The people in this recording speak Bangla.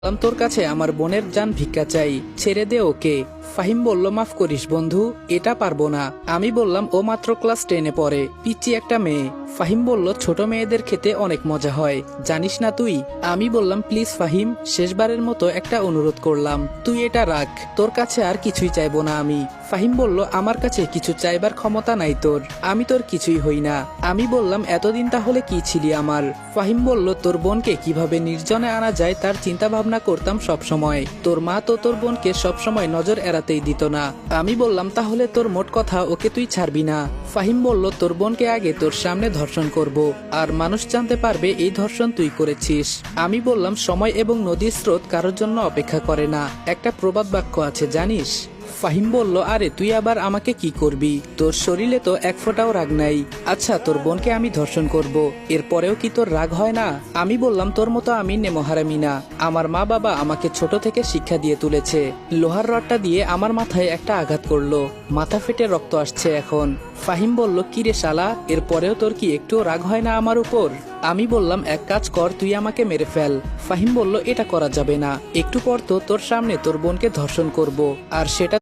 তোর কাছে আমার বোনের জান ভিক্ষা চাই, ছেড়ে দে ওকে। ফাহিম বলল, মাফ করিস বন্ধু, এটা পারবো না। আমি বললাম, ও মাত্র ক্লাস 10-এ পড়ে, পিচ্চি একটা মেয়ে। ফাহিম বলল, ছোট মেয়েদের খেতে অনেক মজা হয়, জানিস না তুই? আমি বললাম, প্লিজ ফাহিম, শেষবারের মতো একটা অনুরোধ করলাম, তুই এটা রাখ, তোর কাছে আর কিছুই চাইবো না আমি। ফাহিম বলল, আমার কাছে কিছু চাইবার ক্ষমতা নাই তোর, আমি তোর কিছুই হই না। আমি বললাম, এতদিন তাহলে কি ছিলি আমার? ফাহিম বলল, তোর বোনকে কিভাবে নির্জনে আনা যায় তার চিন্তা ভাবনা করতাম সব সময়। তোর মা তো তোর বোনকে সবসময় নজর এড়াতেই দিত না। আমি বললাম, তাহলে তোর মোট কথা ওকে তুই ছাড়বি না? ফাহিম বলল, তোর বোনকে আগে তোর সামনে ধর্ষণ করব, আর মানুষ জানতে পারবে এই ধর্ষণ তুই করেছিস। আমি বললাম, সময় এবং নদীর স্রোত কারোর জন্য অপেক্ষা করে না, একটা প্রবাদ বাক্য আছে জানিস? ফাহিম বলল, আরে তুই আবার আমাকে কি করবি? তোর শরীরে তো এক ফোঁটাও রাগ নাই। আচ্ছা, তোর বোনকে আমি ধর্ষণ করব, এরপরেও কি তোর রাগ হয় না? আমি বললাম, তোর মতো আমি নেমহারামি না। আমার মা বাবা আমাকে ছোট থেকে শিক্ষা দিয়ে তুলেছে। লোহার রডটা দিয়ে আমার মাথায় একটা আঘাত করলো, মাথা ফেটে রক্ত আসছে এখন। ফাহিম বলল, কি রে শালা, এরপরেও তোর কি একটু রাগ হয় না আমার উপর? আমি বললাম, এক কাজ কর, তুই আমাকে মেরে ফেল। ফাহিম বলল, এটা করা যাবে না, একটু পর তো তোর সামনে তোর বোনকে ধর্ষণ করব, আর সেটা